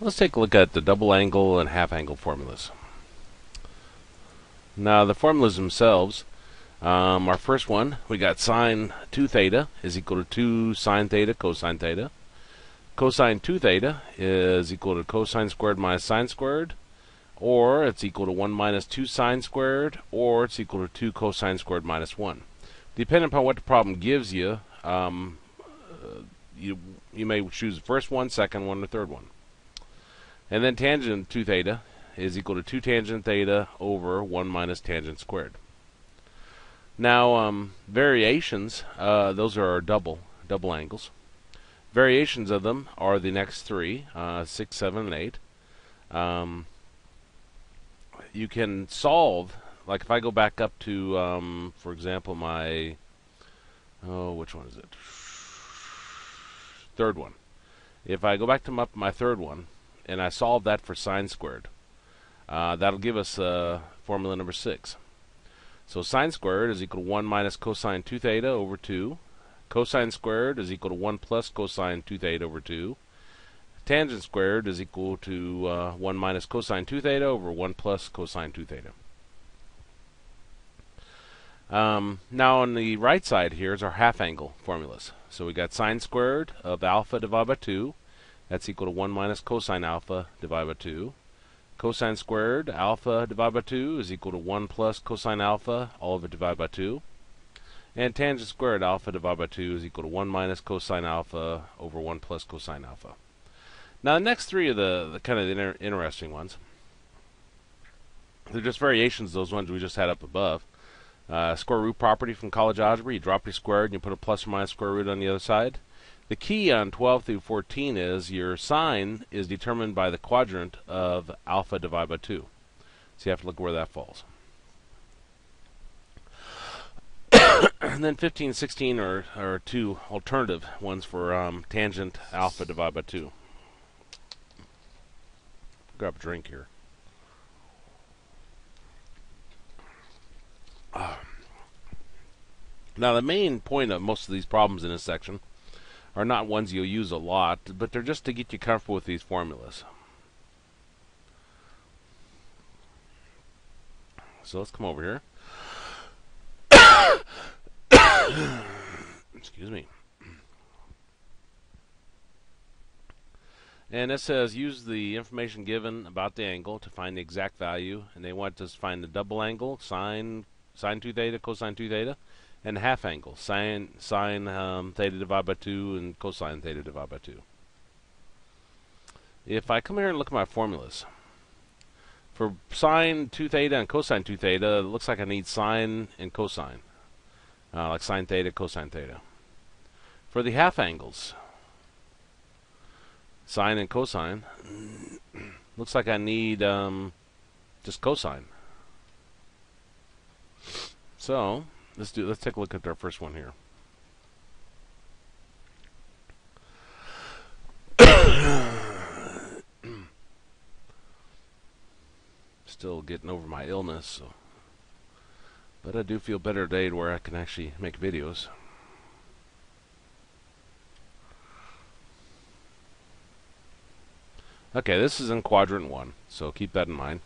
Let's take a look at the double angle and half angle formulas. Now the formulas themselves, our first one, we got sine 2 theta is equal to 2 sine theta cosine theta. Cosine 2 theta is equal to cosine squared minus sine squared, or it's equal to 1 minus 2 sine squared, or it's equal to 2 cosine squared minus 1. Depending upon what the problem gives you, you may choose the first one, second one, or third one. And then tangent 2 theta is equal to 2 tangent theta over 1 minus tangent squared. Now, variations, those are our double angles. Variations of them are the next three, 6, 7, and 8. You can solve, like if I go back up to, for example, my, which one is it? Third one. If I go back to my third one, and I solve that for sine squared, that'll give us formula number 6. So sine squared is equal to 1 minus cosine 2 theta over 2. Cosine squared is equal to 1 plus cosine 2 theta over 2. Tangent squared is equal to 1 minus cosine 2 theta over 1 plus cosine 2 theta. Now on the right side here is our half angle formulas. So we got sine squared of alpha divided by 2. That's equal to 1 minus cosine alpha divided by 2. Cosine squared alpha divided by 2 is equal to 1 plus cosine alpha, all of it divided by 2. And tangent squared alpha divided by 2 is equal to 1 minus cosine alpha over 1 plus cosine alpha. Now the next three are the kind of the interesting ones. They're just variations of those ones we just had up above. Square root property from college algebra, you drop your squared and you put a plus or minus square root on the other side. The key on 12 through 14 is your sign is determined by the quadrant of alpha divided by 2. So you have to look where that falls. And then 15 and 16 are two alternative ones for tangent alpha divided by 2. Grab a drink here. Now the main point of most of these problems in this section are not ones you'll use a lot, but they're just to get you comfortable with these formulas. So let's come over here. Excuse me. And it says use the information given about the angle to find the exact value, and they want us to find the double angle, sine 2 theta, cosine 2 theta, and half angle, sine theta divided by 2 and cosine theta divided by 2. If I come here and look at my formulas, for sine 2 theta and cosine 2 theta, it looks like I need sine and cosine, like sine theta, cosine theta. For the half angles, sine and cosine, looks like I need just cosine. So let's take a look at our first one here. Still getting over my illness, so. But I do feel better today to where I can actually make videos. Okay, this is in quadrant 1, so keep that in mind.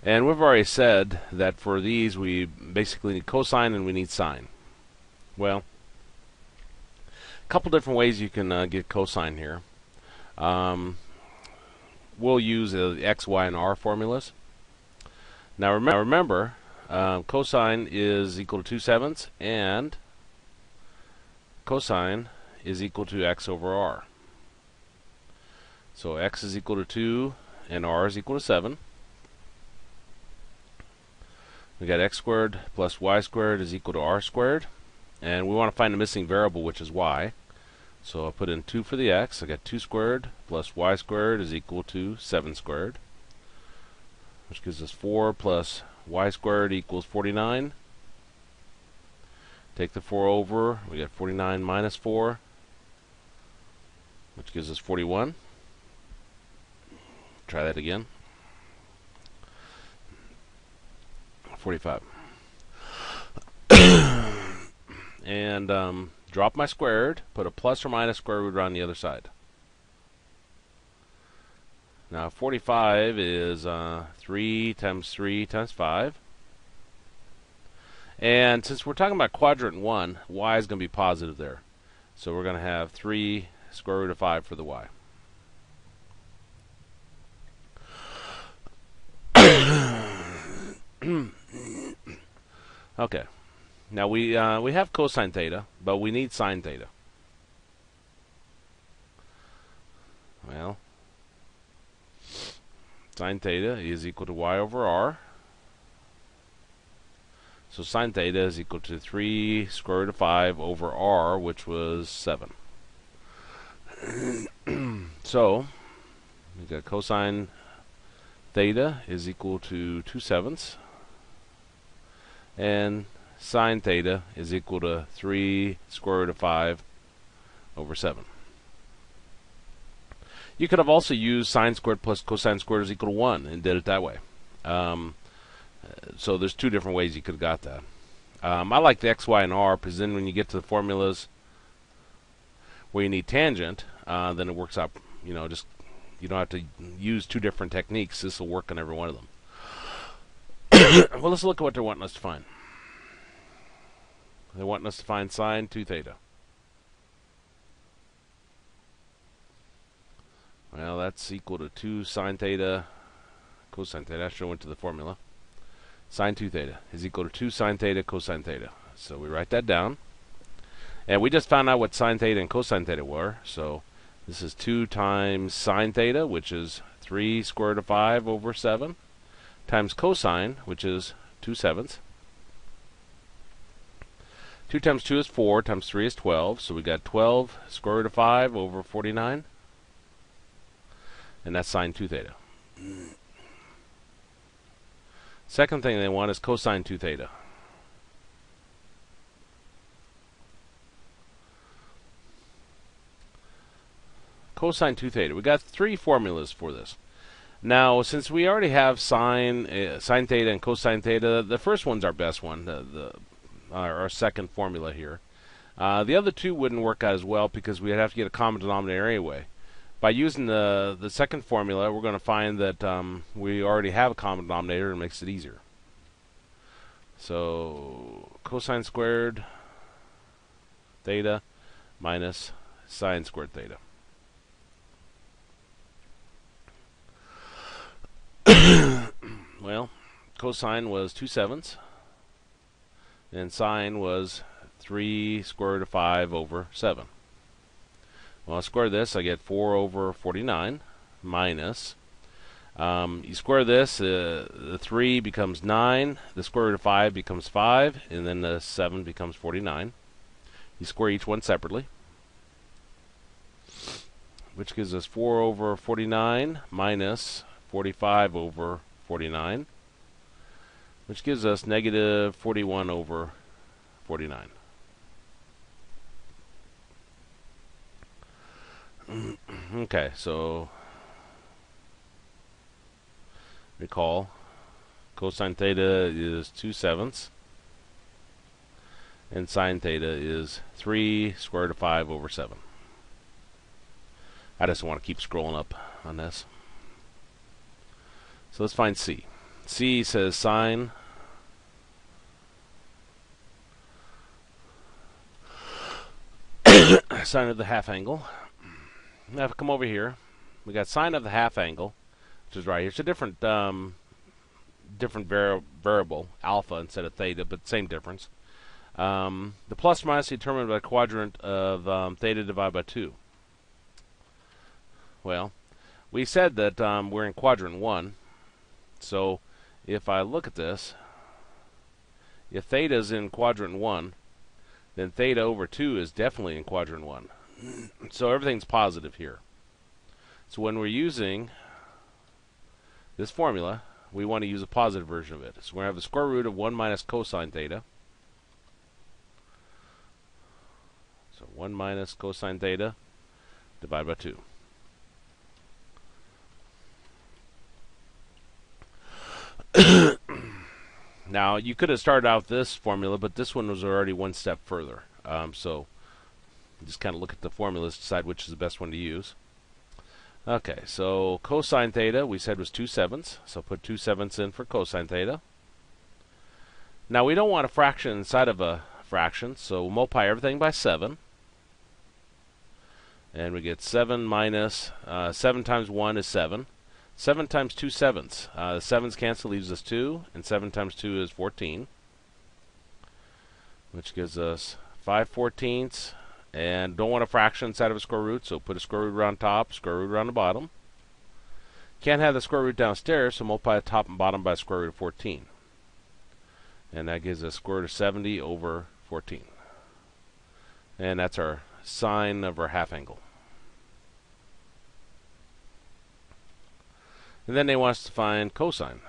And we've already said that for these we basically need cosine and we need sine. Well, a couple different ways you can get cosine here. We'll use the x, y, and r formulas. Now remember, cosine is equal to 2/7 and cosine is equal to x over r. So x is equal to 2 and r is equal to 7. We got x squared plus y squared is equal to r squared. And we want to find the missing variable, which is y. So I'll put in 2 for the x. I got 2 squared plus y squared is equal to 7 squared. Which gives us 4 plus y squared equals 49. Take the 4 over. We got 49 minus 4. Which gives us 41. Try that again. 45. And drop my squared, put a plus or minus square root on the other side. Now 45 is 3 times 3 times 5. And since we're talking about quadrant 1, y is going to be positive there. So we're going to have 3 square root of 5 for the y. Okay. Now we have cosine theta, but we need sine theta. Well, sine theta is equal to y over r. So sine theta is equal to 3 square root of 5 over r, which was 7. So we got cosine theta is equal to 2/7, and sine theta is equal to 3 square root of 5 over 7. You could have also used sine squared plus cosine squared is equal to 1 and did it that way. So there's two different ways you could have got that. I like the x, y, and r because then when you get to the formulas where you need tangent, then it works out, just you don't have to use two different techniques. This will work on every one of them. Well, let's look at what they're wanting us to find. They're wanting us to find sine 2 theta. Well, that's equal to 2 sine theta cosine theta. I should have went to the formula. Sine 2 theta is equal to 2 sine theta cosine theta. So we write that down. And we just found out what sine theta and cosine theta were. So this is 2 times sine theta, which is 3 square root of 5 over 7, times cosine, which is 2/7. 2 times 2 is 4, times 3 is 12. So we got 12 square root of 5 over 49. And that's sine 2 theta. Second thing they want is cosine 2 theta. Cosine 2 theta. We got 3 formulas for this. Now, since we already have sine theta and cosine theta, the first one's our best one, our second formula here. The other two wouldn't work out as well because we'd have to get a common denominator anyway. By using the second formula, we're going to find that we already have a common denominator and it makes it easier. So cosine squared theta minus sine squared theta. Well, cosine was 2/7, and sine was 3 square root of 5 over 7. Well, I square this, I get 4 over 49 minus, you square this, the 3 becomes 9, the square root of 5 becomes 5, and then the 7 becomes 49. You square each one separately, which gives us 4 over 49 minus 45 over 49, which gives us negative 41 over 49. Okay, so recall cosine theta is 2/7 and sine theta is 3 square root of 5 over 7. I just want to keep scrolling up on this. So let's find C. C says sine sine of the half angle. Now if I come over here, we got sine of the half angle, which is right here. It's a different variable, alpha instead of theta, but same difference. The plus minus is determined by the quadrant of theta divided by 2. Well, we said that we're in quadrant 1. So if I look at this, if theta is in quadrant 1, then theta over 2 is definitely in quadrant 1. So everything's positive here. So when we're using this formula, we want to use a positive version of it. So we're going to have the square root of 1 minus cosine theta. So 1 minus cosine theta divided by 2. Now, you could have started out with this formula, but this one was already one step further. So just kind of look at the formulas, decide which is the best one to use. Okay, so cosine theta we said was 2/7, so put 2/7 in for cosine theta. Now we don't want a fraction inside of a fraction, so we'll multiply everything by 7. And we get 7 minus 7 times 1 is 7. 7 times 2 sevens. The sevens cancel, leaves us 2, and 7 times 2 is 14, which gives us 5/14. And don't want a fraction inside of a square root, so put a square root around top, square root around the bottom. Can't have the square root downstairs, so multiply the top and bottom by square root of 14. And that gives us square root of 70 over 14. And that's our sine of our half angle. And then they want us to find cosine.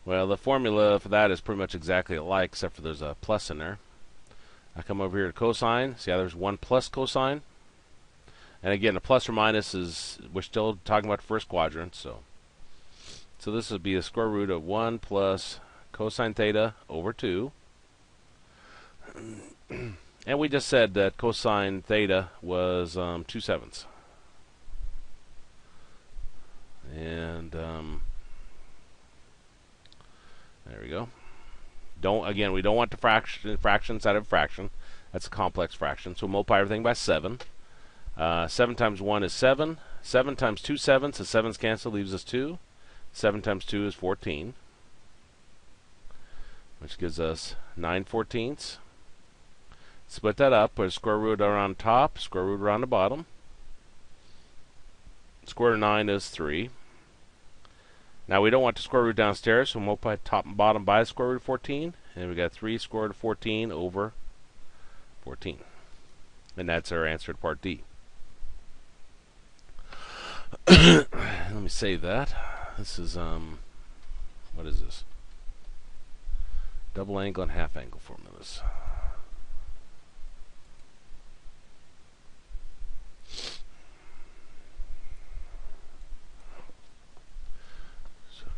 Well, the formula for that is pretty much exactly alike, except for there's a plus in there. I come over here to cosine. See how there's 1 plus cosine? And again, a plus or minus is, we're still talking about the first quadrant, so this would be the square root of 1 plus cosine theta over 2. And we just said that cosine theta was 2/7. And there we go. We don't want the fraction inside of a fraction. That's a complex fraction. So we'll multiply everything by 7. 7 times 1 is 7. 7 times 2 sevens. The sevens cancel, leaves us 2. 7 times 2 is 14, which gives us 9/14. Split that up. Put a square root around top, square root around the bottom. Square root of 9 is 3. Now we don't want the square root downstairs, so we'll multiply top and bottom by the square root of 14, and we got 3 square root of 14 over 14. And that's our answer to part D. Let me save that. This is, what is this? Double angle and half angle formulas.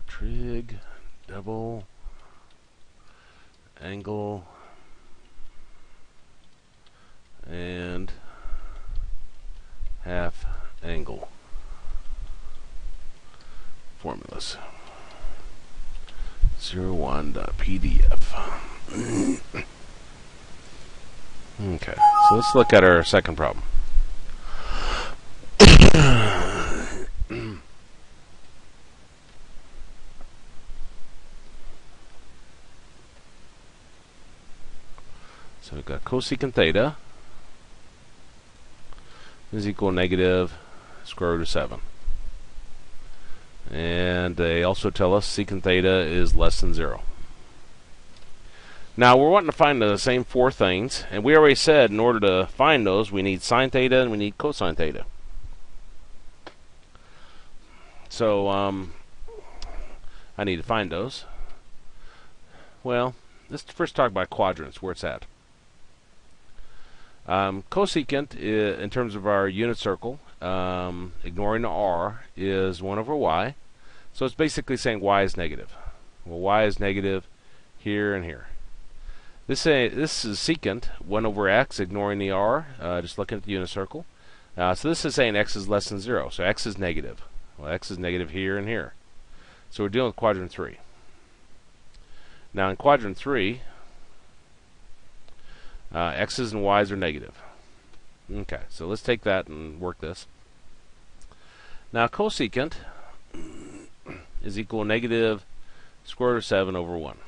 Trig, double, angle, and half angle formulas. 01.pdf. Okay, so let's look at our second problem. So we've got cosecant theta is equal to negative square root of 7. And they also tell us secant theta is less than 0. Now we're wanting to find the same 4 things, and we already said in order to find those we need sine theta and we need cosine theta. So I need to find those. Well, let's first talk about quadrants, where it's at. Cosecant, in terms of our unit circle, ignoring the r, is 1 over y. So it's basically saying y is negative. Well, y is negative here and here. This is secant, 1 over x, ignoring the r, just looking at the unit circle. So this is saying x is less than 0. So x is negative. Well, x is negative here and here. So we're dealing with quadrant 3. Now in quadrant 3, x's and y's are negative. Okay, so let's take that and work this. Now cosecant is equal to negative square root of 7 over 1.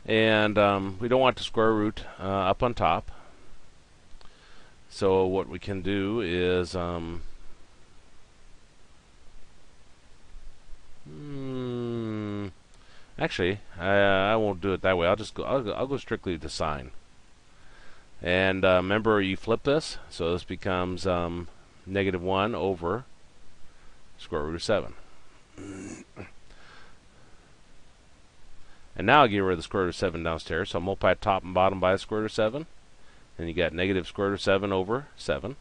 And we don't want the square root up on top. So what we can do is actually, I won't do it that way. I'll go strictly to sine. And remember, you flip this, so this becomes negative 1 over square root of 7. And now I'll get rid of the square root of 7 downstairs. So I'll multiply top and bottom by the square root of 7. And you got negative square root of 7 over 7.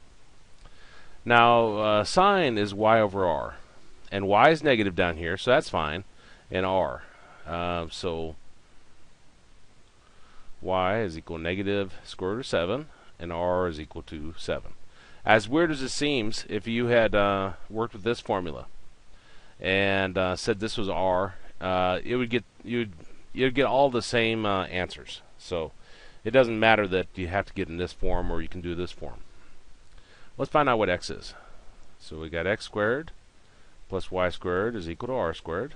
Now sine is y over r. And y is negative down here, so that's fine. And r. So y is equal to negative square root of 7, and r is equal to 7. As weird as it seems, if you had worked with this formula and said this was R, it would get you'd get all the same answers. So it doesn't matter that you have to get in this form or you can do this form. Let's find out what x is. So we got x squared plus y squared is equal to r squared.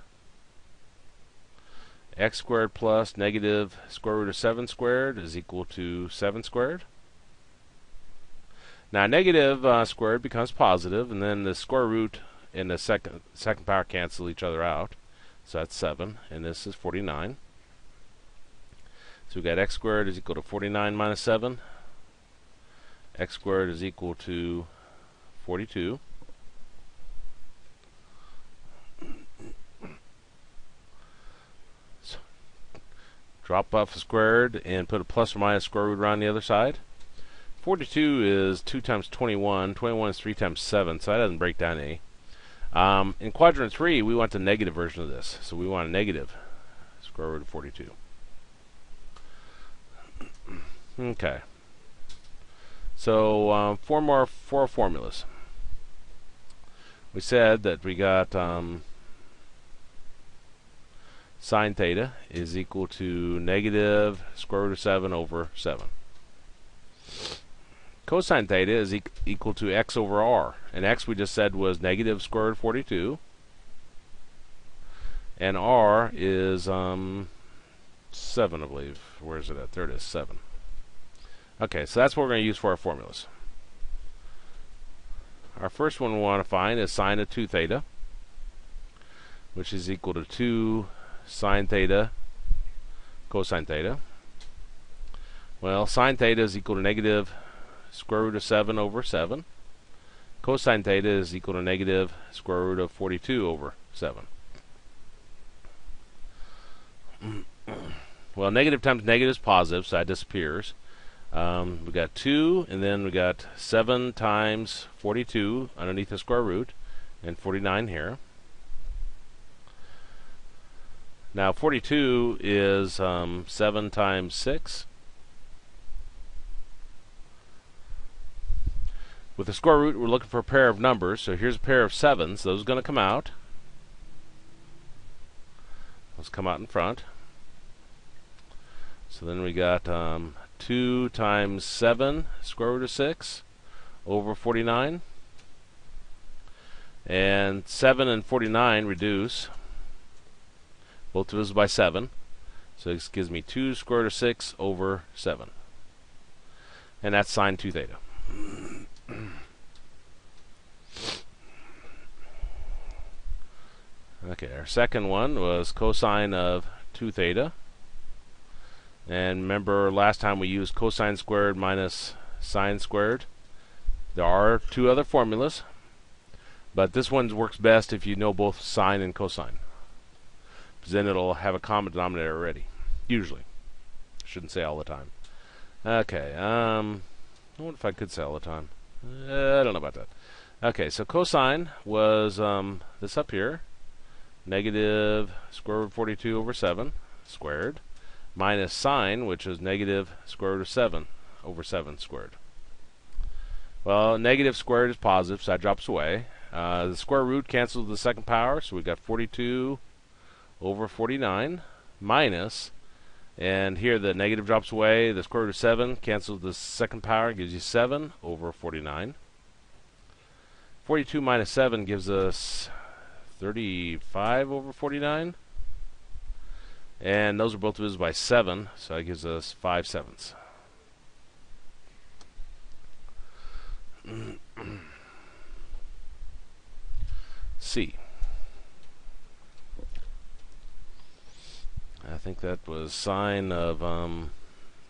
X squared plus negative square root of 7 squared is equal to 7 squared. Now negative squared becomes positive, and then the square root and the second power cancel each other out. So that's 7, and this is 49. So we got x squared is equal to 49 minus 7. X squared is equal to 42. So drop off a squared and put a plus or minus square root around the other side. 42 is 2 times 21. 21 is 3 times 7, so that doesn't break down any. In quadrant 3, we want the negative version of this. So we want a negative square root of 42. Okay. So four formulas. We said that we got sine theta is equal to negative square root of 7 over 7. Cosine theta is equal to x over r. And x we just said was negative square root of 42. And r is 7, I believe. Where is it at? There it is, 7. Okay, so that's what we're going to use for our formulas. Our first one we want to find is sine of 2 theta, which is equal to 2 sine theta cosine theta. Well, sine theta is equal to negative square root of 7 over 7. Cosine theta is equal to negative square root of 42 over 7. Well, negative times negative is positive, so that disappears. We got 2, and then we got 7 times 42 underneath the square root, and 49 here. Now 42 is 7 times 6. With the square root, we're looking for a pair of numbers, so here's a pair of 7s. Those are going to come out. Those come out in front. So then we got 2 times 7 square root of 6 over 49. And 7 and 49 reduce. Both divisible by 7. So this gives me 2 square root of 6 over 7. And that's sine 2 theta. Okay, our second one was cosine of 2 theta. And remember last time we used cosine squared minus sine squared. There are 2 other formulas, but this one works best if you know both sine and cosine, because then it'll have a common denominator already, usually. Shouldn't say all the time. Okay, I wonder if I could say all the time. I don't know about that. Okay, so cosine was this up here, negative square root of 42 over 7 squared, minus sine, which is negative square root of 7 over 7 squared. Well, negative squared is positive, so that drops away. The square root cancels the second power, so we've got 42 over 49 minus, and here the negative drops away, the square root of 7 cancels the second power, gives you 7 over 49. 42 minus 7 gives us 35 over 49. And those are both divisible by 7, so that gives us 5/7. C. I think that was sine of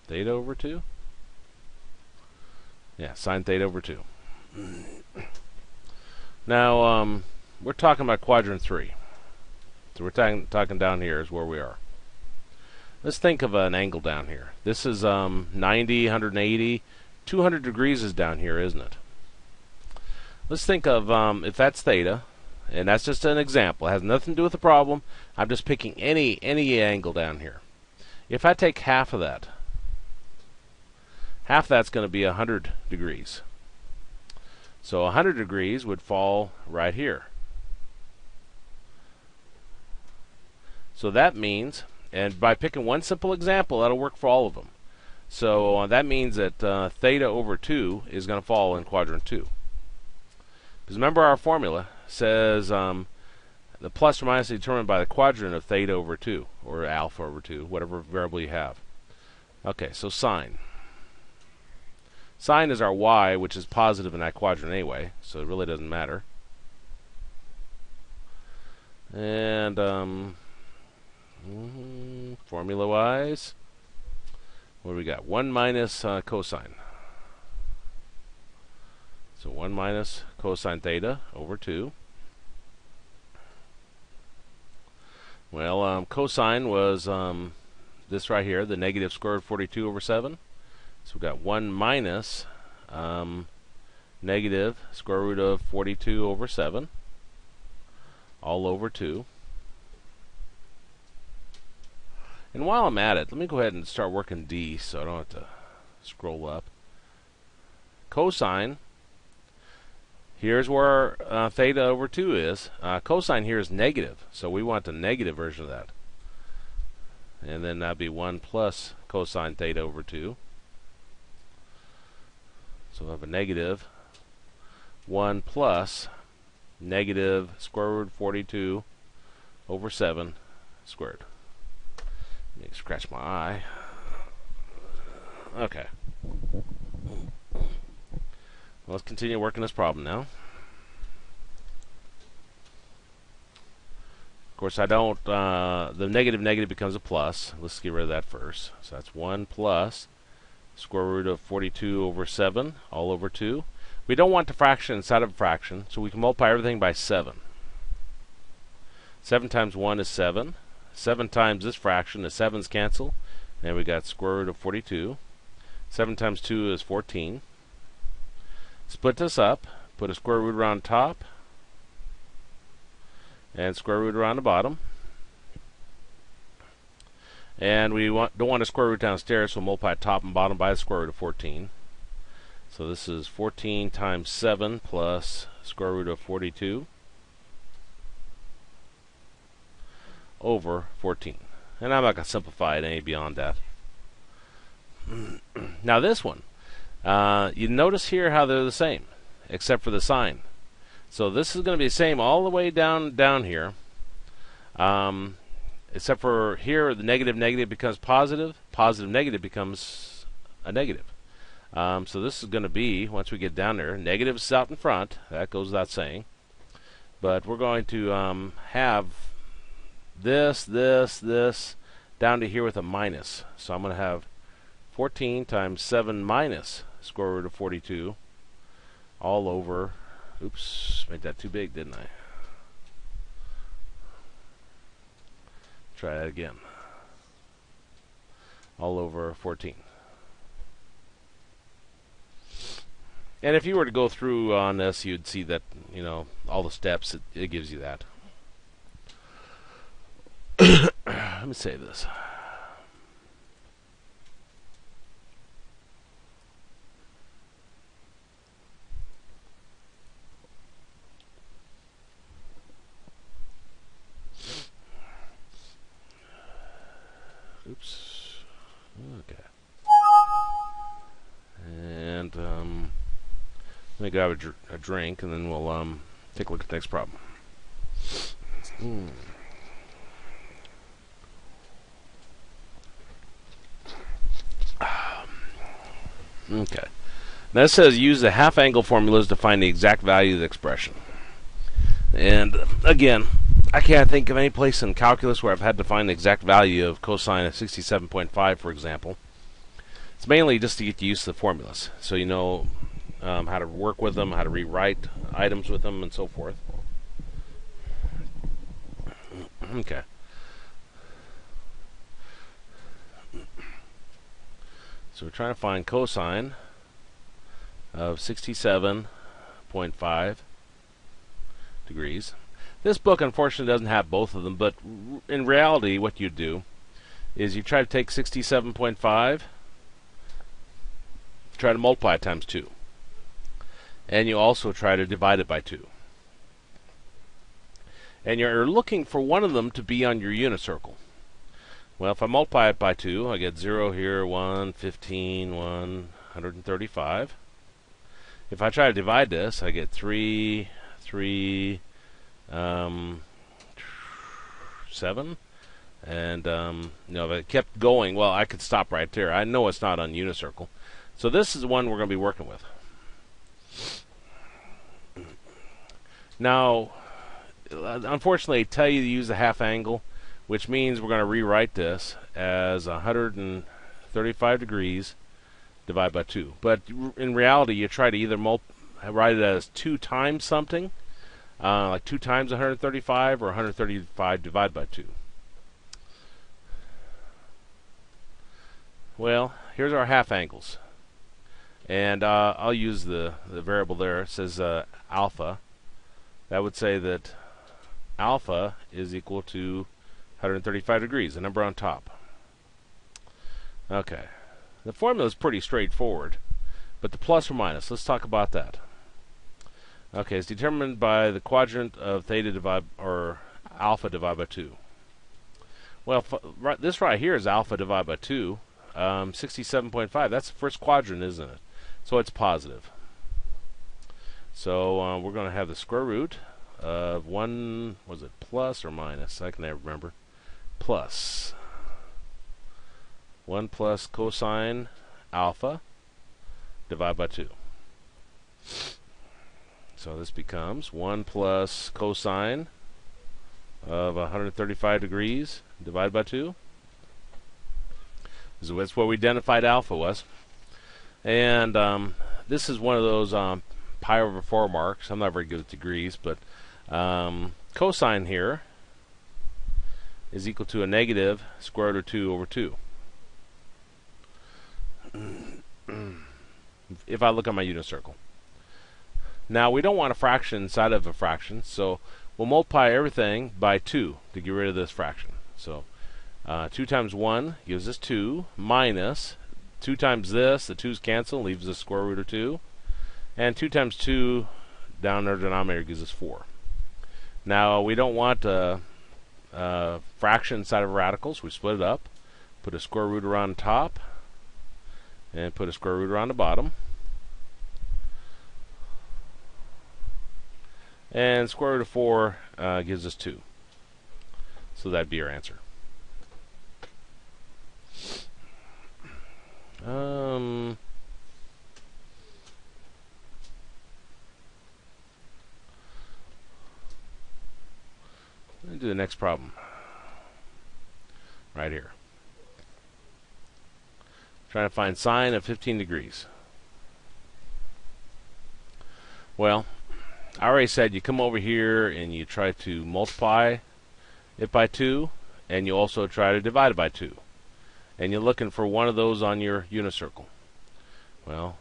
theta over 2. Yeah, sine theta over 2. Now, we're talking about quadrant 3. So we're talking down here is where we are. Let's think of an angle down here. This is 90, 180, 200 degrees is down here, isn't it? Let's think of, if that's theta, and that's just an example. It has nothing to do with the problem. I'm just picking any angle down here. If I take half of that's going to be 100 degrees. So 100 degrees would fall right here. So that means, and by picking one simple example, that'll work for all of them. So that means that theta over 2 is going to fall in quadrant 2. Because remember, our formula says the plus or minus is determined by the quadrant of theta over 2, or alpha over 2, whatever variable you have. Okay, so sine. Sine is our y, which is positive in that quadrant anyway, so it really doesn't matter. And formula-wise, what do we got? 1 minus cosine. So 1 minus cosine theta over 2. Well, cosine was this right here, the negative square root of 42 over 7. So we've got 1 minus negative square root of 42 over 7, all over 2. And while I'm at it, let me go ahead and start working D so I don't have to scroll up. Cosine, here's where theta over 2 is. Cosine here is negative, so we want the negative version of that. And then that'd be 1 plus cosine theta over 2. So we'll have a negative 1 plus negative square root of 42 over 7 squared. Let me scratch my eye. Okay. Well, let's continue working this problem now. Of course, I don't, the negative becomes a plus. Let's get rid of that first. So that's 1 plus square root of 42 over 7, all over 2. We don't want the fraction inside of a fraction, so we can multiply everything by 7. 7 times 1 is 7. 7 times this fraction, the 7's cancel, and we got square root of 42. 7 times 2 is 14. Split this up, put a square root around top, and square root around the bottom. And we don't want a square root downstairs, so multiply top and bottom by the square root of 14. So this is 14 times 7 plus square root of 42 over 14. And I'm not going to simplify it any beyond that. Now this one, you notice here how they're the same, except for the sign. So this is going to be the same all the way down here. Except for here, the negative becomes positive. Negative becomes a negative. So this is going to be, once we get down there, negative is out in front. That goes without saying. But we're going to have this down to here with a minus. So I'm going to have 14 times 7 minus square root of 42 all over, oops, made that too big, didn't I? Try that again. All over 14. And if you were to go through on this, you'd see that, you know, all the steps, it gives you that. Let me save this. Oops. Okay. And let me grab a drink, and then we'll take a look at the next problem. Okay. Now it says use the half-angle formulas to find the exact value of the expression. And again, I can't think of any place in calculus where I've had to find the exact value of cosine of 67.5, for example. It's mainly just to get used to the formulas, so you know how to work with them, how to rewrite items with them, and so forth. Okay. So we're trying to find cosine of 67.5 degrees. This book, unfortunately, doesn't have both of them, but in reality, what you do is you try to take 67.5, try to multiply it times 2. and you also try to divide it by 2. And you're looking for one of them to be on your unit circle. Well, if I multiply it by 2, I get 0 here, 1, 15, 135. If I try to divide this, I get 3, 3, 7. And, if I kept going, well, I could stop right there. I know it's not on unicircle. So this is the one we're going to be working with. Now, unfortunately, they tell you to use the half angle, which means we're going to rewrite this as 135 degrees divided by 2. But in reality, you try to either write it as 2 times something, like 2 times 135, or 135 divided by 2. Well, here's our half angles. And I'll use the variable there. It says alpha. That would say that alpha is equal to 135 degrees, the number on top. Okay. The formula is pretty straightforward, but the plus or minus, let's talk about that. Okay, it's determined by the quadrant of theta or alpha divided by 2. Well, this right here is alpha divided by 2, 67.5. That's the first quadrant, isn't it? So it's positive. So we're going to have the square root of 1, was it plus or minus? I can never remember. Plus 1 plus cosine alpha divided by 2. So this becomes 1 plus cosine of 135 degrees divided by 2. So that's what we identified alpha was. And this is one of those pi over 4 marks. I'm not very good at degrees, but cosine here is equal to a negative square root of 2 over 2. If I look at my unit circle. Now, we don't want a fraction inside of a fraction, so we'll multiply everything by 2 to get rid of this fraction. So 2 times 1 gives us 2, minus 2 times this, the 2's cancel, leaves us square root of 2. And 2 times 2 down in our denominator gives us 4. Now, we don't want a fraction inside of a radical, so we split it up, put a square root around the top, and put a square root around the bottom. And square root of 4 gives us 2. So that'd be our answer. Let's do the next problem. Right here. Trying to find sine of 15 degrees. Well, I already said you come over here and you try to multiply it by 2, and you also try to divide it by 2. And you're looking for one of those on your unit circle. Well,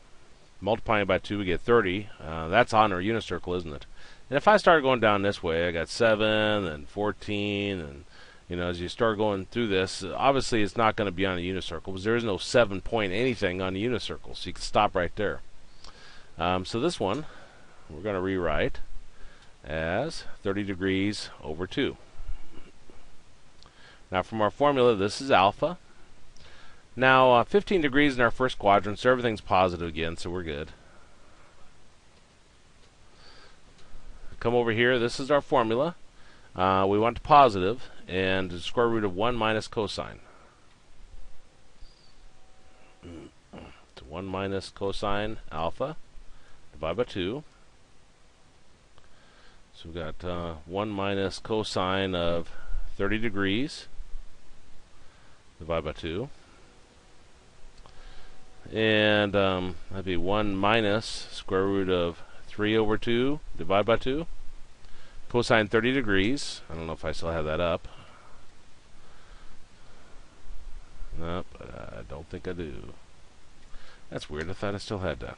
multiplying it by 2, we get 30. That's on our unit circle, isn't it? And if I start going down this way, I got 7 and 14, and as you start going through this, obviously it's not going to be on a unit circle because there is no 7 point anything on the unit circle, so you can stop right there. So this one we're going to rewrite as 30 degrees over 2. Now from our formula, this is alpha. Now 15 degrees in our first quadrant, so everything's positive again, so we're good. Come over here, this is our formula. We want the positive, and the square root of 1 minus cosine. So 1 minus cosine alpha divided by 2. So we've got 1 minus cosine of 30 degrees divided by 2. And that'd be 1 minus square root of 3 over 2 divided by 2. Cosine 30 degrees. I don't know if I still have that up. Nope, I don't think I do. That's weird. I thought I still had that.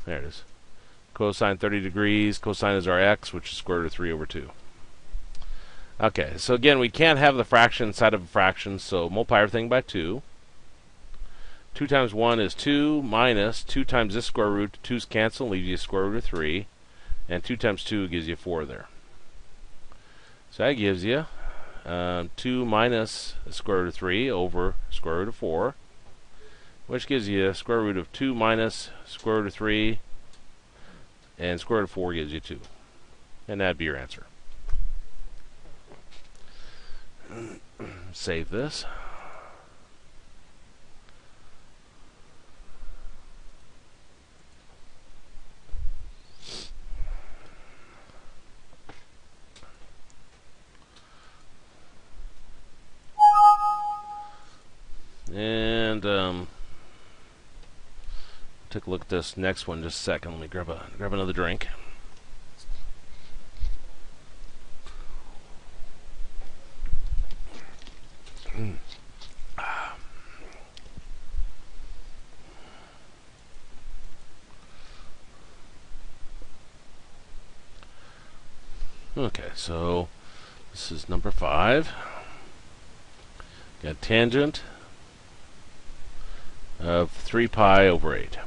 There it is. Cosine 30 degrees. Cosine is our x, which is square root of 3 over 2. Okay, so again, we can't have the fraction inside of a fraction, so multiply everything by 2. 2 times 1 is 2 minus 2 times this square root. 2's cancel, leaves you a square root of 3. And 2 times 2 gives you 4 there. So that gives you 2 minus the square root of 3 over square root of 4, which gives you a square root of 2 minus square root of 3, and square root of 4 gives you 2. And that'd be your answer. Save this. And take a look at this next one just a second. Let me grab another drink. Okay, so this is number 5. Got tangent of 3 pi over 8.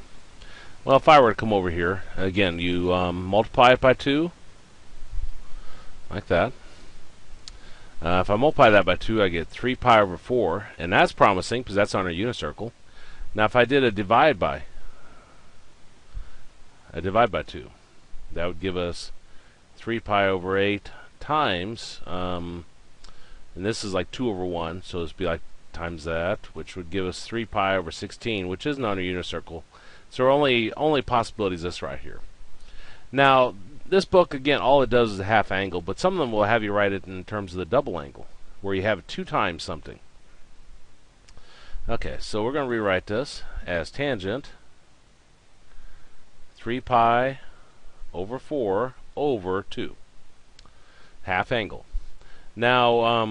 Well, if I were to come over here, again, you multiply it by 2, like that. If I multiply that by 2, I get 3 pi over 4, and that's promising because that's on a unit circle. Now, if I did a divide by 2, that would give us 3 pi over 8 times, and this is like 2 over 1, so this would be like times that, which would give us 3 pi over 16, which isn't on a unit circle. So our only possibility is this right here. Now, this book, again, all it does is a half angle, but some of them will have you write it in terms of the double angle, where you have 2 times something. Okay, so we're going to rewrite this as tangent 3 pi over 4 over 2. Half angle. Now,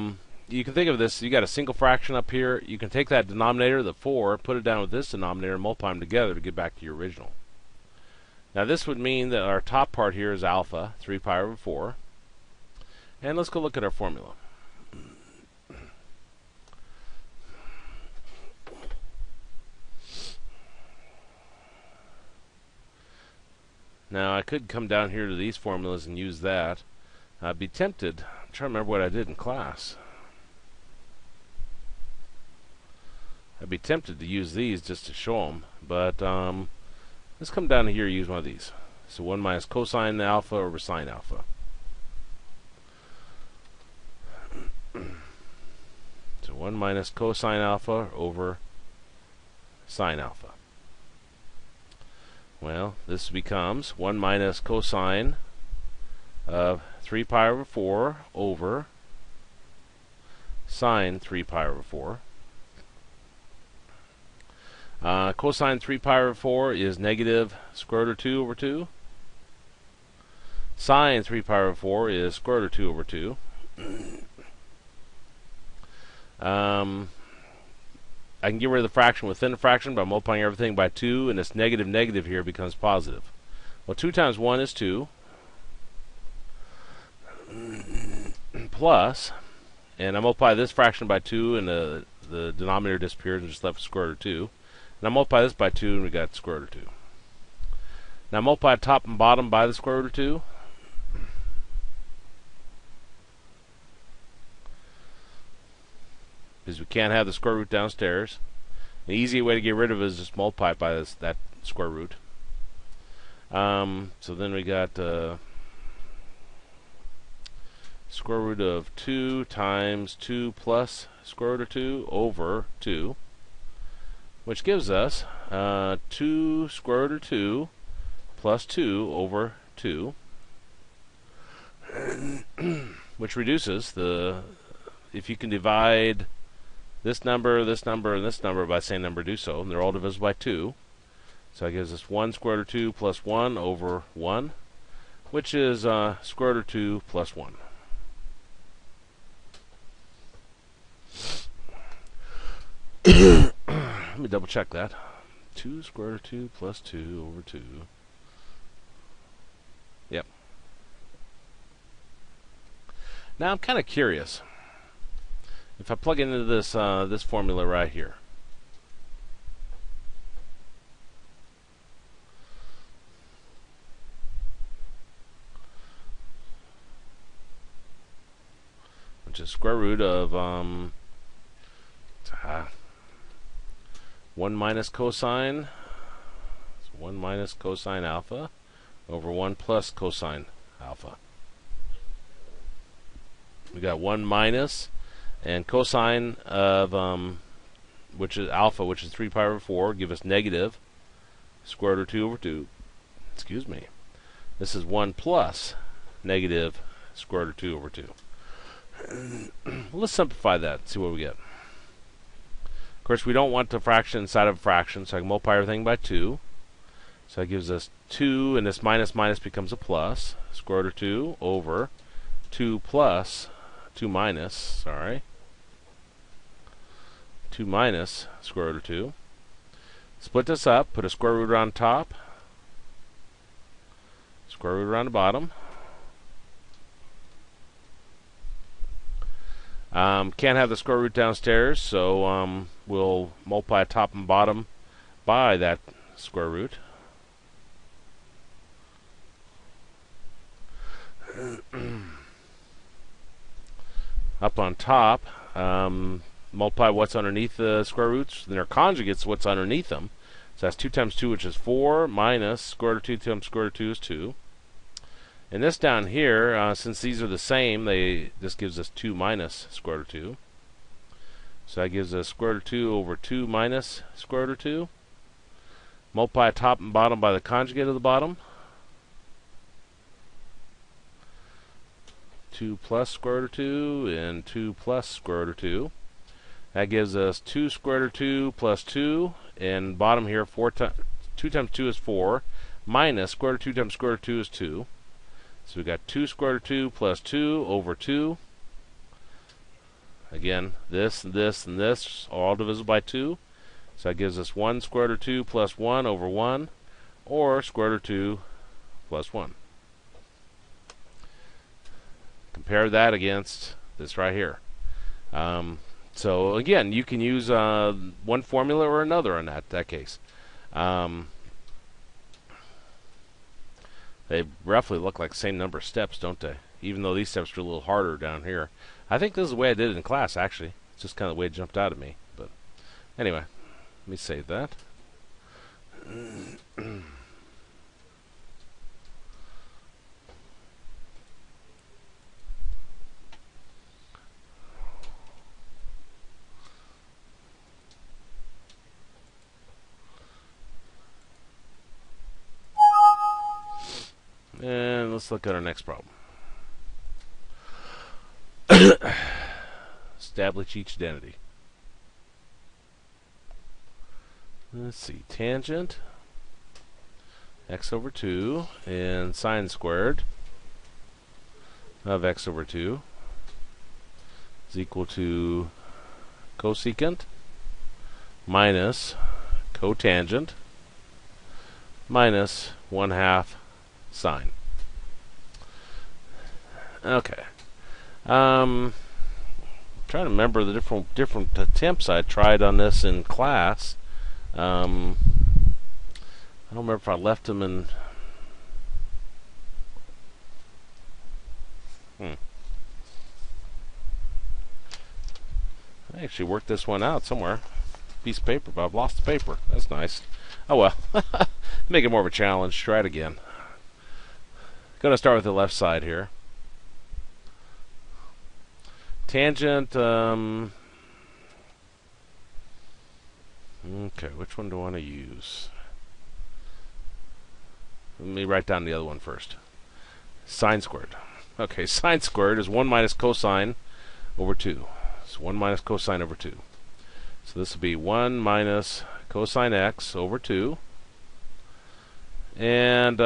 you can think of this, you got a single fraction up here. You can take that denominator, the 4, put it down with this denominator, and multiply them together to get back to your original. Now this would mean that our top part here is alpha, 3 pi over 4. And let's go look at our formula. Now I could come down here to these formulas and use that. I'd be tempted. I'm trying to remember what I did in class. I'd be tempted to use these just to show them, but let's come down here and use one of these. So 1 minus cosine alpha over sine alpha. So 1 minus cosine alpha over sine alpha. Well, this becomes 1 minus cosine of 3 pi over 4 over sine 3 pi over 4. Cosine 3 pi over 4 is negative square root of 2 over 2. Sine 3 pi over 4 is square root of 2 over 2. I can get rid of the fraction within the fraction by multiplying everything by 2, and this negative negative here becomes positive. Well, 2 times 1 is 2. Plus, and I multiply this fraction by 2, and the denominator disappears and just left square root of 2. And I multiply this by 2, and we got square root of 2. Now multiply top and bottom by the square root of 2. Because we can't have the square root downstairs. The easy way to get rid of it is just multiply it by that square root. So then we got square root of 2 times 2 plus square root of 2 over 2, which gives us 2 square root of 2 plus 2 over 2, which reduces the, if you can divide this number, and this number by the same number, do so, and they're all divisible by 2. So that gives us 1 square root of 2 plus 1 over 1, which is square root of 2 plus 1. Let me double check that. 2 square root of 2 plus 2 over 2. Yep. Now I'm kind of curious. If I plug into this this formula right here, which is square root of 1 minus cosine, so 1 minus cosine alpha over 1 plus cosine alpha. We got 1 minus, and cosine of which is alpha, which is 3 pi over 4, give us negative square root of 2 over 2. Excuse me. This is 1 plus negative square root of 2 over 2. Let's simplify that and see what we get. Of course, we don't want the fraction inside of a fraction, so I can multiply everything by 2. So that gives us 2, and this minus minus becomes a plus. Square root of 2 over 2 plus 2 minus, sorry. 2 minus square root of 2. Split this up, put a square root on top, square root around the bottom. Can't have the square root downstairs, so we'll multiply top and bottom by that square root. Up on top, multiply what's underneath the square roots, then their conjugates what's underneath them. So that's 2 times 2, which is 4, minus square root of 2 times square root of 2 is 2. And this down here, since these are the same, this gives us 2 minus square root of 2. So that gives us square root of 2 over 2 minus square root of 2. Multiply top and bottom by the conjugate of the bottom. 2 plus square root of 2 and 2 plus square root of 2. That gives us 2 square root of 2 plus 2. And bottom here, 2 times 2 is 4. Minus square root of 2 times square root of 2 is 2. So we've got 2 square root of 2 plus 2 over 2. Again, this and this and this, all divisible by 2. So that gives us 1 square root of 2 plus 1 over 1, or square root of 2 plus 1. Compare that against this right here. So again, you can use one formula or another in that case. They roughly look like the same number of steps, don't they? Even though these steps are a little harder down here. I think this is the way I did it in class, actually. It's just kind of the way it jumped out at me. But anyway, let me save that. And let's look at our next problem. Establish each identity. Let's see, tangent x over 2 and sine squared of x over 2 is equal to cosecant minus cotangent minus 1/2 sine. Okay. Trying to remember the different attempts I tried on this in class. I don't remember if I left them in. I actually worked this one out somewhere. Piece of paper, but I've lost the paper. That's nice. Oh well. Make it more of a challenge. Try it again. Going to start with the left side here. Tangent. Okay, which one do I want to use? Let me write down the other one first. Sine squared. Okay, sine squared is 1 minus cosine over 2. So 1 minus cosine over 2. So this will be 1 minus cosine x over 2. And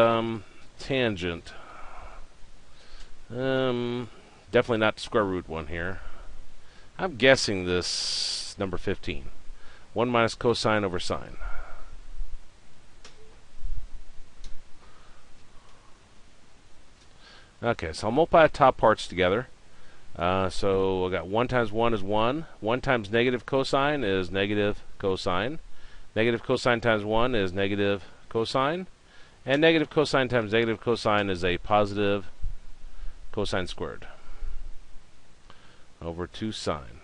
tangent. Definitely not the square root one here. I'm guessing this number 15. 1 minus cosine over sine. Okay, so I'll multiply the top parts together. So I got 1 times 1 is 1. 1 times negative cosine is negative cosine. Negative cosine times 1 is negative cosine. And negative cosine times negative cosine is a positive cosine squared. over 2 sine.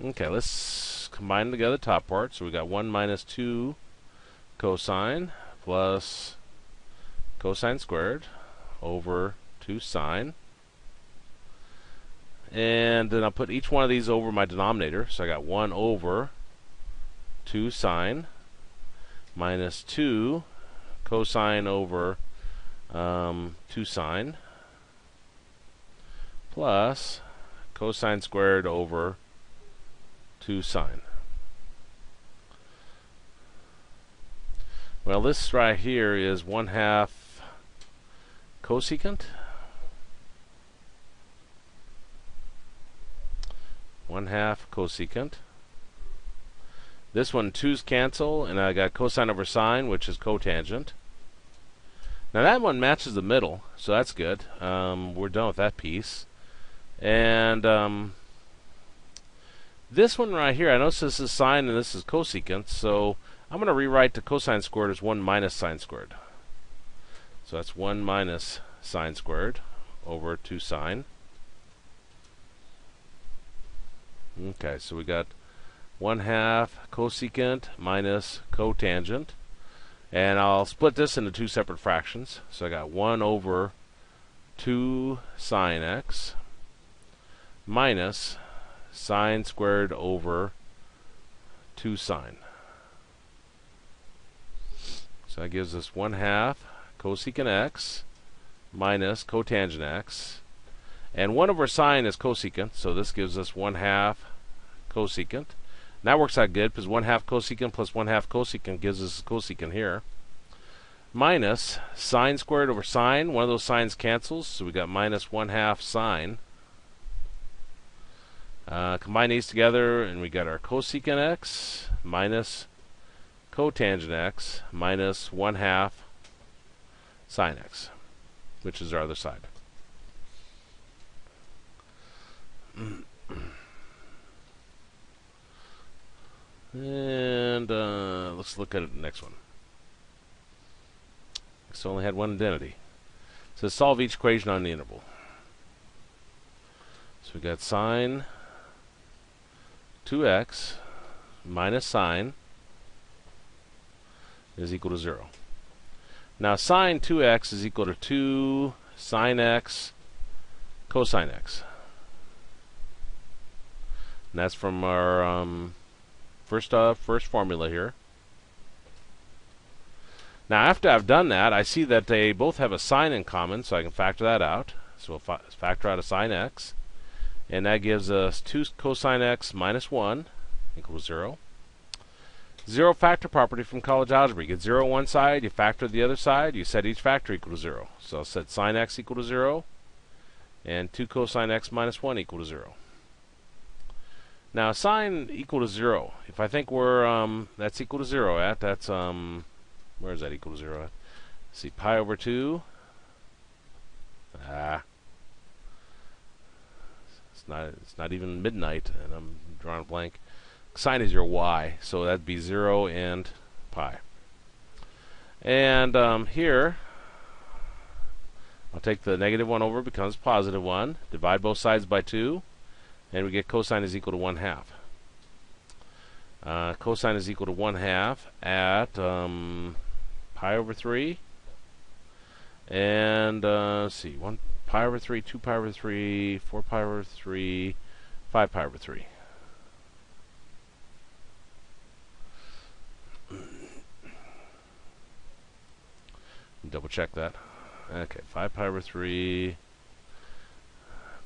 Okay, let's combine together the top part. So we got 1 minus 2 cosine plus cosine squared over 2 sine. And then I'll put each one of these over my denominator. So I got 1 over 2 sine minus 2 cosine over 2 sine plus cosine squared over 2 sine. Well, this right here is 1/2 cosecant. 1/2 cosecant. This one, 2's cancel, and I got cosine over sine, which is cotangent. Now that one matches the middle, so that's good. We're done with that piece. And this one right here, I notice this is sine and this is cosecant, so I'm going to rewrite the cosine squared as 1 minus sine squared. So that's 1 minus sine squared over 2 sine. Okay, so we got 1/2 cosecant minus cotangent. And I'll split this into 2 separate fractions. So I got 1 over 2 sine x minus sine squared over 2 sine. So that gives us 1/2 cosecant x minus cotangent x. And 1 over sine is cosecant, so this gives us 1/2 cosecant. And that works out good because 1/2 cosecant plus 1/2 cosecant gives us cosecant here. Minus sine squared over sine. One of those sines cancels, so we got minus 1/2 sine. Combine these together, and we got our cosecant x minus cotangent x minus 1/2 sine x, which is our other side. And let's look at the next one. So only had one identity. So solve each equation on the interval. So we got sine 2x minus sine is equal to 0. Now sine 2x is equal to 2 sine x cosine x. And that's from our first formula here. Now after I've done that, I see that they both have a sine in common, so I can factor that out. So we'll factor out a sine x. And that gives us 2 cosine x minus 1 equals 0. Zero factor property from college algebra. You get 0 on one side, you factor the other side, you set each factor equal to 0. So I'll set sine x equal to 0, and 2 cosine x minus 1 equal to 0. Now sine equal to 0, if I think we're that's equal to 0 at, that's where is that equal to 0 at? Let's see, pi over 2. It's not even midnight, and I'm drawing a blank. Sine is your y, so that'd be 0 and pi. And here, I'll take the negative 1 over, becomes positive 1. Divide both sides by 2, and we get cosine is equal to 1/2. Cosine is equal to 1/2 at pi over 3. And let's see, 1 pi over 3, 2 pi over 3, 4 pi over 3, 5 pi over 3. Double check that. Okay, 5 pi over 3,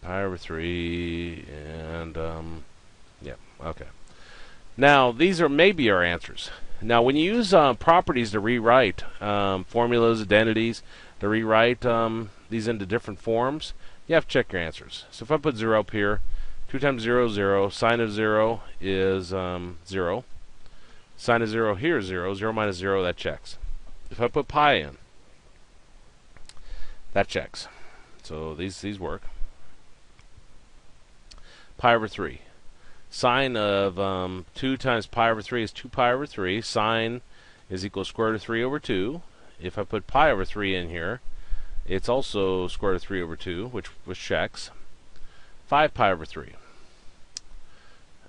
pi over 3, and yeah, okay. Now these are maybe our answers. Now when you use properties to rewrite formulas, identities, to rewrite these into different forms, you have to check your answers. So if I put 0 up here, 2 times 0 is 0, sine of 0 is 0, sine of 0 here is 0, 0 minus 0, that checks. If I put pi in, that checks. So these work. Pi over 3. Sine of 2 times pi over 3 is 2 pi over 3. Sine is equal to square root of 3 over 2. if I put pi over 3 in here, it's also square root of 3 over 2, which checks. 5 pi over 3.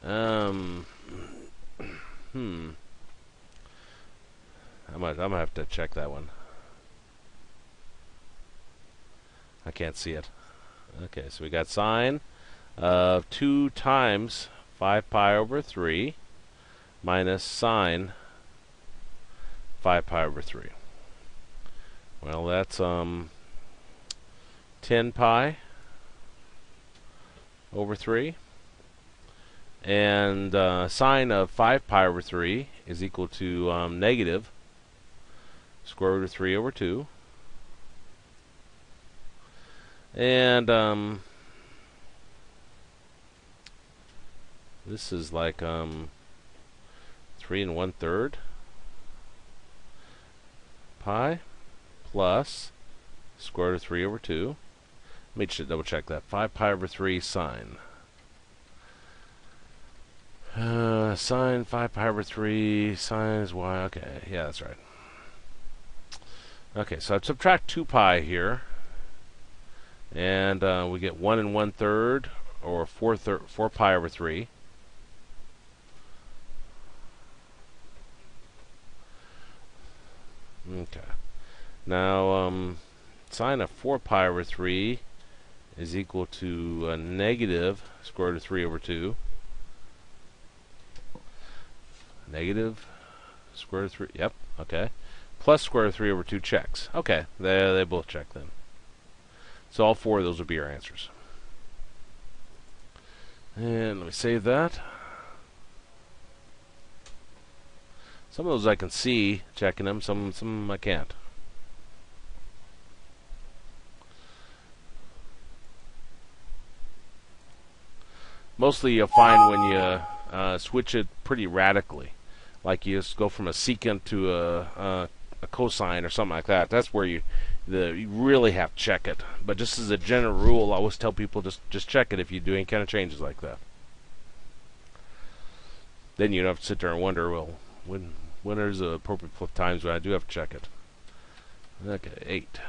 I'm gonna have to check that one. I can't see it. Okay, so we got sine of 2 times 5 pi over 3 minus sine 5 pi over 3. Well, that's 10 pi over 3. And sine of 5 pi over 3 is equal to negative square root of 3 over 2. And this is like 3 1/3 pi plus square root of 3 over 2. Let me double check that. 5 pi over 3 sine. Sine 5 pi over 3, sine is y. Okay, yeah, that's right. Okay, so I'd subtract 2 pi here. And we get 1 1/3, or 4 pi over 3. Okay. Now, sine of 4 pi over 3 is equal to a negative square root of 3 over 2. Negative square root of 3, yep, okay. Plus square root of 3 over 2 checks. Okay, they both check then. So all 4 of those would be our answers. And let me save that. Some of those I can see checking them, some I can't. Mostly you'll find when you switch it pretty radically, like you just go from a secant to a cosine or something like that. That's where you really have to check it. But just as a general rule, I always tell people just check it if you do any kind of changes like that. Then you don't have to sit there and wonder, well, when there's the appropriate times when I do have to check it. Okay, 8.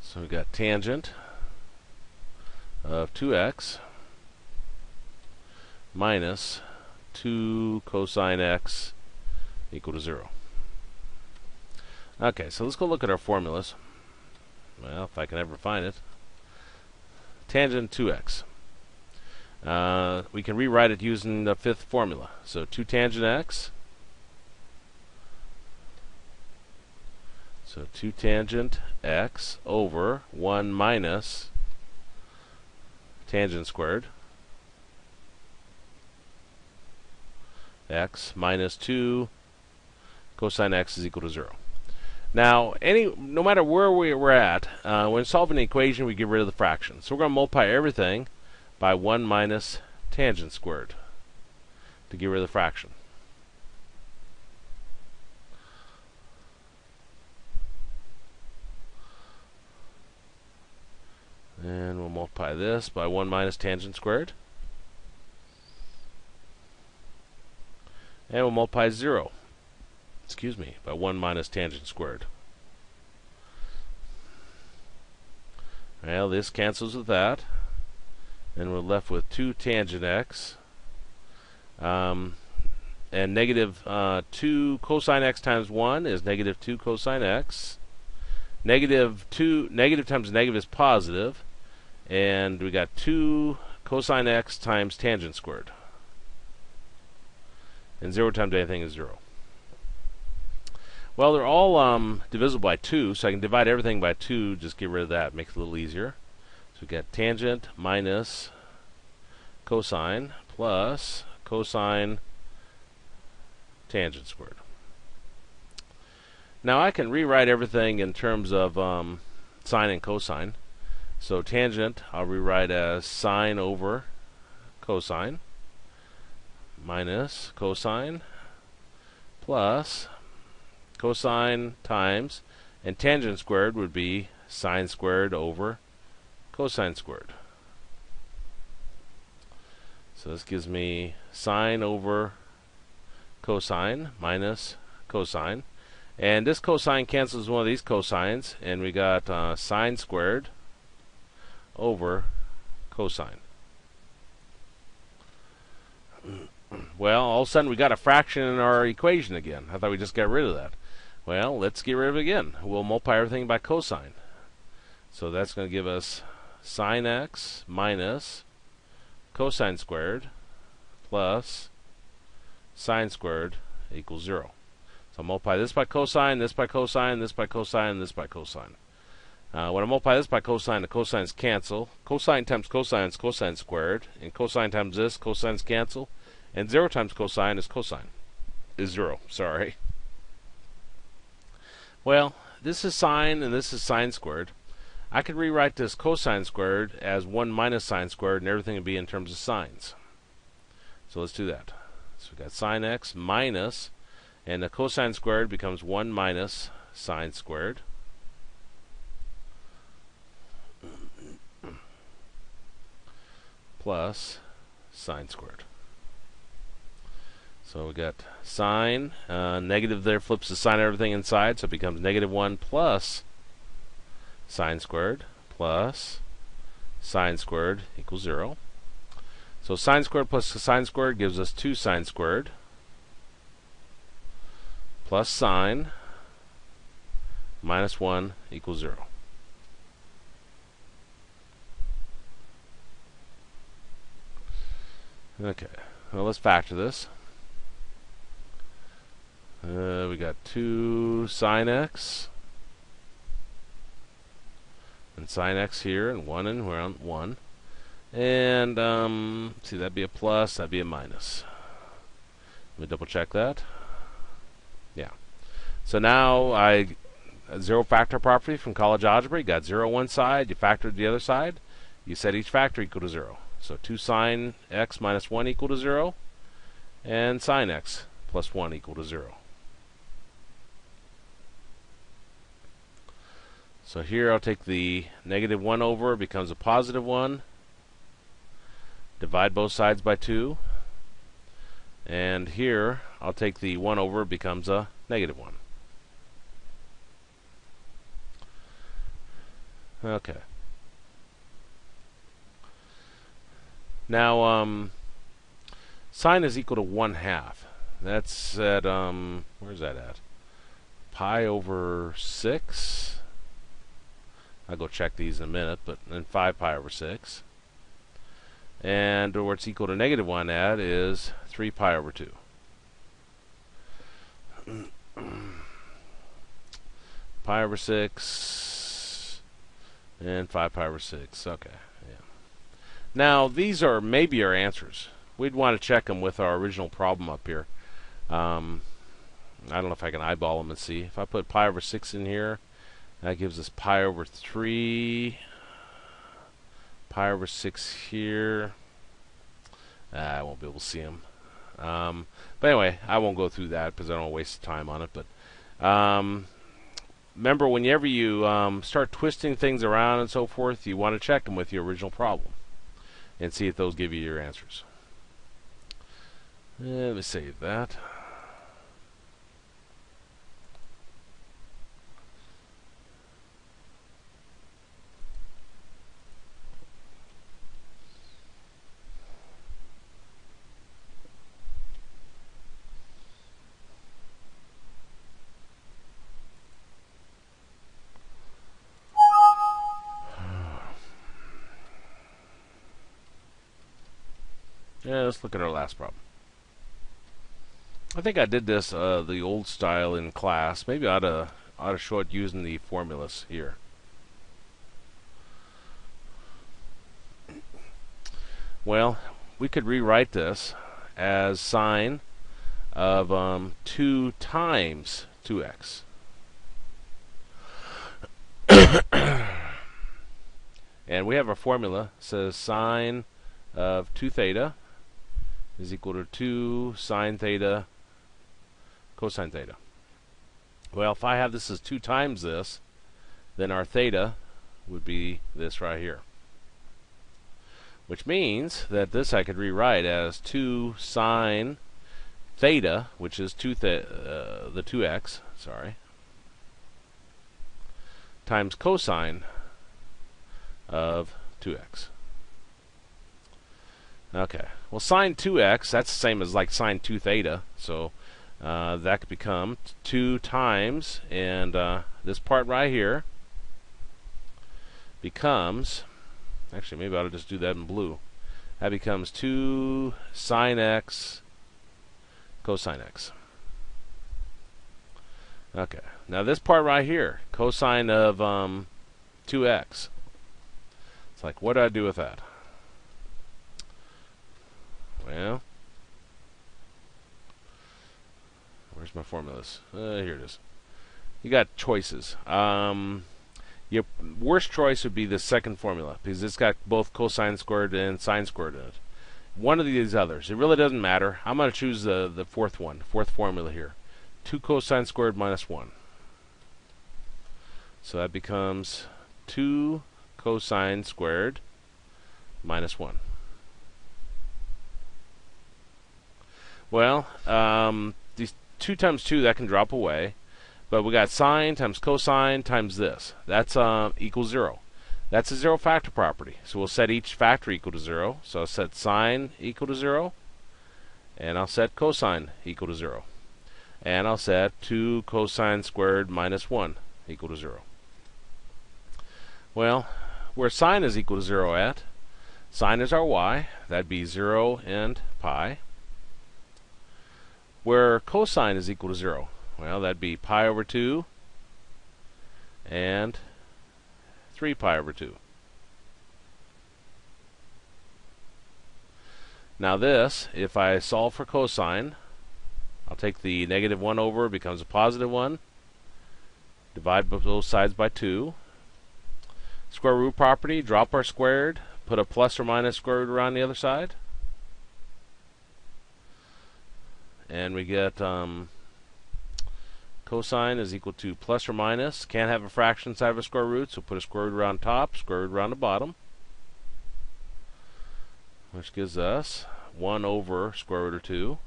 So we got tangent of 2x minus 2 cosine x equal to 0. Okay, so let's go look at our formulas. Well, if I can ever find it. Tangent 2x. We can rewrite it using the fifth formula. So 2 tangent x. So 2 tangent x over 1 minus tangent squared x minus 2 cosine x is equal to 0. Now, no matter where we're at, when solving an equation, we get rid of the fraction. So we're going to multiply everything by 1 minus tangent squared to get rid of the fraction. And we'll multiply this by 1 minus tangent squared. And we'll multiply 0. Excuse me, by 1 minus tangent squared. Well, this cancels with that. And we're left with 2 tangent x. And negative 2 cosine x times 1 is negative 2 cosine x. Negative times negative is positive. And we got 2 cosine x times tangent squared. And 0 times anything is 0. Well, they're all divisible by 2, so I can divide everything by 2, just get rid of that, make it a little easier. So we got tangent minus cosine plus cosine tangent squared. Now I can rewrite everything in terms of sine and cosine. So tangent I'll rewrite as sine over cosine minus cosine plus cosine times, and tangent squared would be sine squared over cosine squared. So this gives me sine over cosine minus cosine. And this cosine cancels one of these cosines, and we got sine squared over cosine. Well, all of a sudden we got a fraction in our equation again. I thought we just got rid of that. Well, let's get rid of it again. We'll multiply everything by cosine. So that's going to give us sine x minus cosine squared plus sine squared equals 0. So I'll multiply this by cosine, this by cosine, this by cosine, this by cosine. When I multiply this by cosine, the cosines cancel. Cosine times cosine is cosine squared, and cosine times this, cosines cancel. And 0 times cosine is cosine. Is 0, sorry. Well, this is sine and this is sine squared. I could rewrite this cosine squared as 1 minus sine squared, and everything would be in terms of sines. So let's do that. So we got sine x minus, and the cosine squared becomes 1 minus sine squared. Plus sine squared. So we got sine, negative there flips the sign of everything inside, so it becomes negative 1 plus sine squared plus sine squared equals 0. So sine squared plus sine squared gives us 2 sine squared plus sine minus 1 equals 0. Okay, well, let's factor this. We got 2 sine x and sine x here, and 1 and around 1. And see, that'd be a plus, that'd be a minus. Let me double check that. Yeah. So now zero factor property from college algebra. You got 0 one side, you factored the other side, you set each factor equal to 0. So 2 sine x minus 1 equal to 0, and sine x plus 1 equal to 0. So here I'll take the negative 1 over, it becomes a positive 1. Divide both sides by 2. And here I'll take the 1 over, it becomes a negative 1. Okay. Now, sine is equal to 1/2. That's at, where's that at? Pi over 6. I'll go check these in a minute, but then 5 pi over 6. And where it's equal to negative 1 at is 3 pi over 2. Pi over 6 and 5 pi over 6. Okay. Yeah. Now, these are maybe our answers. We'd want to check them with our original problem up here. I don't know if I can eyeball them and see. If I put pi over 6 in here, that gives us pi over 3, pi over 6 here. I won't be able to see them. But anyway, I won't go through that because I don't want to waste time on it. But remember, whenever you start twisting things around and so forth, you want to check them with your original problem and see if those give you your answers. Let me save that. Yeah, let's look at our last problem. I think I did this the old style in class. Maybe I ought to show it using the formulas here. Well, we could rewrite this as sine of 2 times 2x. And we have a formula that says sine of 2 theta is equal to 2 sine theta cosine theta. Well, if I have this as 2 times this, then our theta would be this right here. Which means that this I could rewrite as 2 sine theta, which is the 2x, sorry, times cosine of 2x. Okay, well, sine 2x, that's the same as like sine 2 theta, so that could become 2 times, and this part right here becomes, actually maybe I'll just do that in blue. That becomes 2 sine x cosine x. Okay, now this part right here, cosine of 2x. It's like, what do I do with that? Well, where's my formulas? Here it is. You got choices. Your worst choice would be the second formula, because it's got both cosine squared and sine squared in it. One of these others, it really doesn't matter. I'm going to choose the fourth formula here. 2 cosine squared minus 1. So that becomes 2 cosine squared minus 1. Well, these 2 times 2, that can drop away. But we got sine times cosine times this. That's equals 0. That's a zero factor property. So we'll set each factor equal to 0. So I'll set sine equal to 0. And I'll set cosine equal to 0. And I'll set 2 cosine squared minus 1 equal to 0. Well, where sine is equal to 0 at, sine is our y. That'd be 0 and pi. Where cosine is equal to 0, well, that'd be pi over 2 and 3 pi over 2. Now this, if I solve for cosine, I'll take the negative 1 over, it becomes a positive 1. Divide both sides by 2. Square root property, drop our squared, put a plus or minus square root around the other side. And we get cosine is equal to plus or minus. Can't have a fraction inside of a square root, so put a square root around top, square root around the bottom. Which gives us 1 over square root of 2.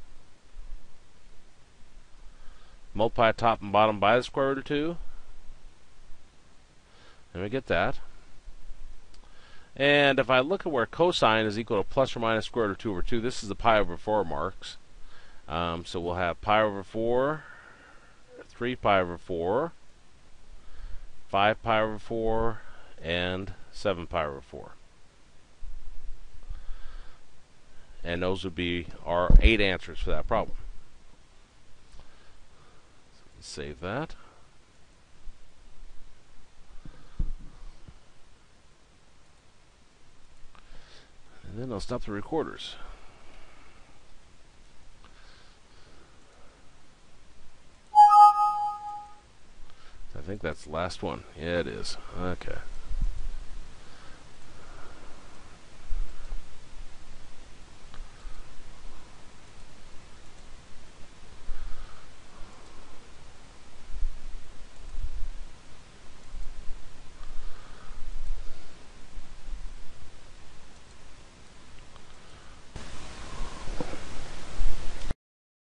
Multiply top and bottom by the square root of 2. And we get that. And if I look at where cosine is equal to plus or minus square root of 2 over 2, this is the pi over 4 marks. So we'll have pi over 4, 3 pi over 4, 5 pi over 4, and 7 pi over 4. And those would be our 8 answers for that problem. So let's save that. And then I'll stop the recorders. I think that's the last one. Yeah, it is. Okay.